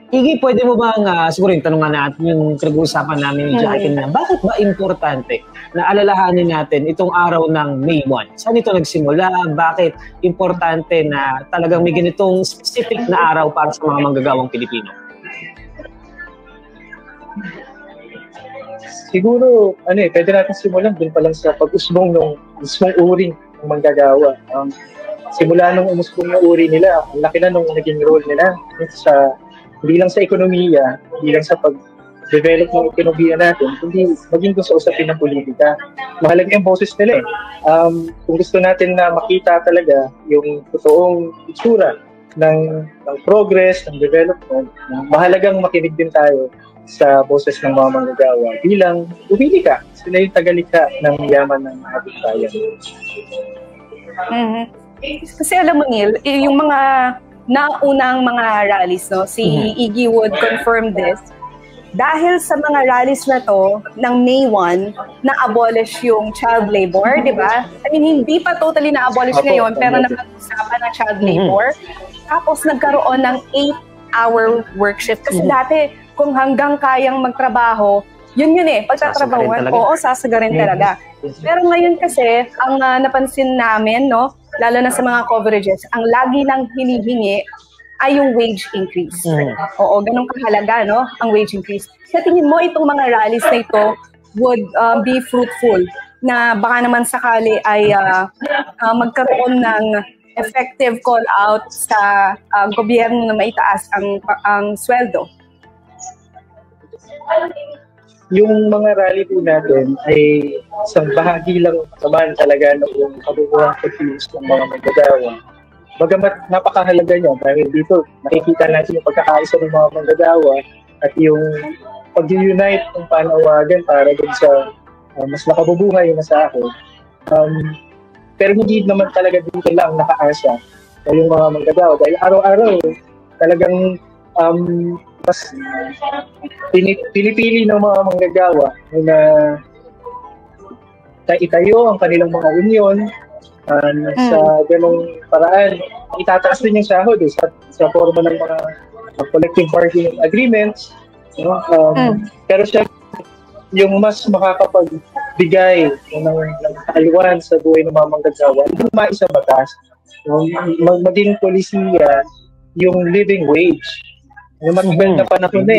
Iggy, pwede mo bang, siguro yung tanong nga natin, yung pinag-uusapan namin ni Jackie na, bakit ba importante na alalahanin natin itong araw ng May 1? Saan ito nagsimula? Bakit importante na talagang may ganitong specific na araw para sa mga manggagawang Pilipino? Siguro, pwede natin simulan dun pa lang sa pag-usbong ng mismong uri ng manggagawa. Simula nung umusbong ng uri nila, ang laki na nung naging role nila sa hindi lang sa ekonomiya, hindi lang sa pag-develop ng ekonomiya natin, kundi maging doon sa usapin ng politika. Mahalaga yung boses nila eh. Kung gusto natin na makita talaga yung totoong itsura ng progress, ng development, mahalagang makinig din tayo sa boses ng mga manggagawa bilang umili ka. Sila yung tagalikha ng yaman ng ating bayan. Kasi alam mo, Neil, yung mga naunang mga rallies, no? Si Iggy would confirm this. Dahil sa mga rallies na to, ng May 1, na-abolish yung child labor, di ba? I mean, hindi pa totally na-abolish ngayon, pero napag-usapan ng child labor. Tapos nagkaroon ng 8-hour work shift. Kasi dati, kung hanggang kayang magtrabaho, yun eh, pagtatrabahuan, sasagarin talaga. Pero ngayon kasi, ang napansin namin, no, lalo na sa mga coverages, ang lagi nang hinihingi ay yung wage increase. Oo, ganun kahalaga, no, ang wage increase. Sa tingin mo, itong mga rallies na ito would be fruitful na baka naman sakali ay magkaroon ng effective call-out sa gobyerno na maitaas ang sweldo? Yung mga rally po natin ay isang bahagi lang naman talaga ng kabubuhang pag-ius ng mga manggagawa. Bagamat napakahalaga niya dahil dito nakikita natin yung pagkakaisa ng mga manggagawa at yung pag-unite ng panawagan para dun sa mas nakabubuhay na sa akin. Pero hindi naman talaga dito lang nakaasa yung mga manggagawa dahil araw-araw talagang mas pinipili ng mga manggagawa na itayo ang kanilang mga union sa ganong paraan. Itataas din yung sahod sa forma ng mga collective bargaining agreements. Pero siya yung mas makakapagbigay ng kaaliwan sa buhay ng mga manggagawa, yung maisa batas, maging polisiya, yung living wage. Yung matagal na panahon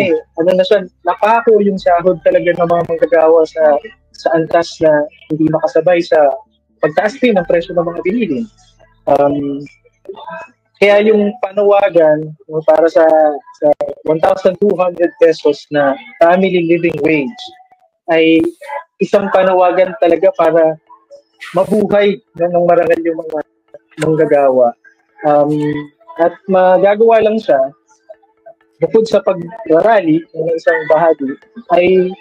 napako yung sahod talaga ng mga manggagawa sa antas na hindi makasabay sa pagtaas din ng presyo ng mga bilihin. Kaya yung panawagan para sa 1,200 pesos na family living wage ay isang panawagan talaga para mabuhay ng marangal yung mga manggagawa. At magagawa lang siya bukod sa pag-rally ng isang bahagi ay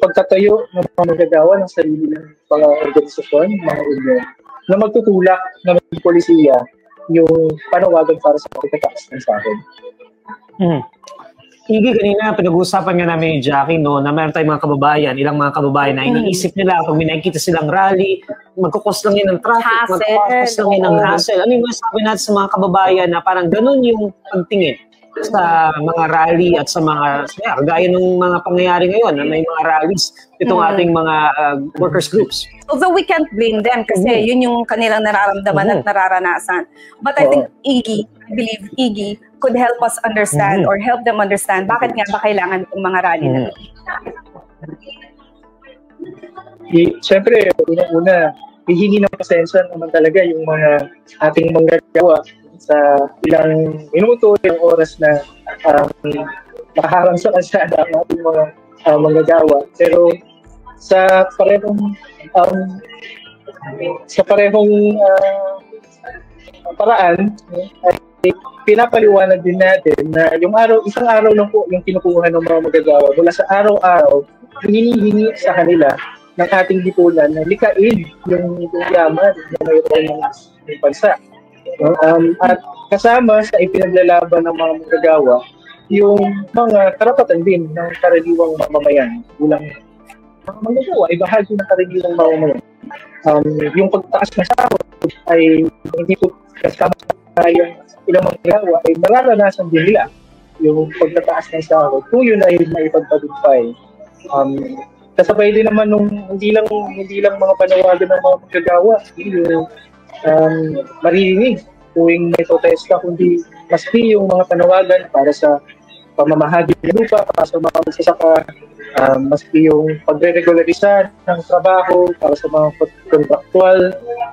pagtatayo ng mga manggagawa ng sarili ng mga organisasyon, mga union, na magtutulak ng polisiya yung panawagan para sa pagtataas ng sahod. Iggy, kanina pinag-uusapan nga namin ni Jackie, no, na meron tayong mga kababayan, ilang mga kababayan na iniisip nila pag may nakikita silang rally, magkukos lang yun ng traffic, magkukos lang yun ng hassle. Ano yung masasabi natin sa mga kababayan na parang ganun yung pagtingin sa mga rally at sa mga, gaya ng mga pangyayari ngayon na may mga rallies itong ating mga workers groups. Although we can't blame them kasi yun yung kanilang nararamdaman at nararanasan. But I think I believe Iggy could help us understand or help them understand bakit nga ba kailangan itong mga rally na ito. Siyempre, una-una, hihingi ng pasensya naman talaga yung mga ating manggagawa sa ilang minuto, ilang oras na nakaharang sa kalsada ang ating mga manggagawa. Pero sa parehong paraan ay pinapaliwanag din natin na isang araw lang po yung kinukuha ng mga manggagawa mula sa araw-araw hinihingi sa kanila ng ating lipunan na likain yung yaman na mayroon ng bansa. At kasama sa ipinaglalaban ng mga manggagawa yung mga karapatan din ng karaniwang mamamayan. Bilang mga manggagawa ay bahagi ng karaniwang mamamayan. Yung pagtaas ng sahod ay hindi po kasama yung ilang manggagawa ay mararanasan din nila yung pagtataas ng sahod, kung yun ay maipagtagumpay. Kasabay din naman nung hindi lang mga panawagan ng mga manggagawa, yung maririnig tuwing may protesta, kundi maski yung mga panawagan para sa pamamahagi ng lupa, para sa mga magsasaka, maski yung pagre-regularisa ng trabaho para sa mga kontraktual,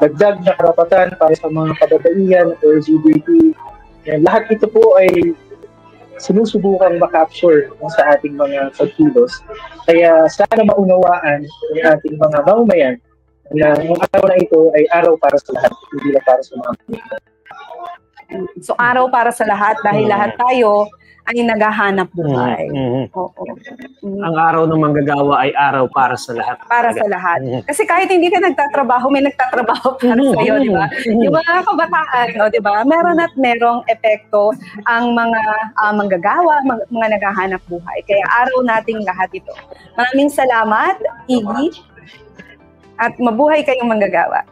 dagdag na karapatan para sa mga kababaihan o LGBT. Lahat ito po ay sinusubukang makapture sa ating mga pagkilos. Kaya sana maunawaan ng ating mga mamamayan na ang araw na ito ay araw para sa lahat, hindi lang para sa mga. So araw para sa lahat dahil lahat tayo ay naghahanap buhay. Oo. Ang araw ng manggagawa ay araw para sa lahat. Para sa lahat. Kasi kahit hindi ka nagtatrabaho, may nagtatrabaho para sa iyo, di ba? Yung mga kabataan, di ba? Meron at merong epekto ang mga manggagawa, mga naghahanap buhay. Kaya araw nating lahat ito. Maraming salamat, Iggy. At mabuhay kayong manggagawa.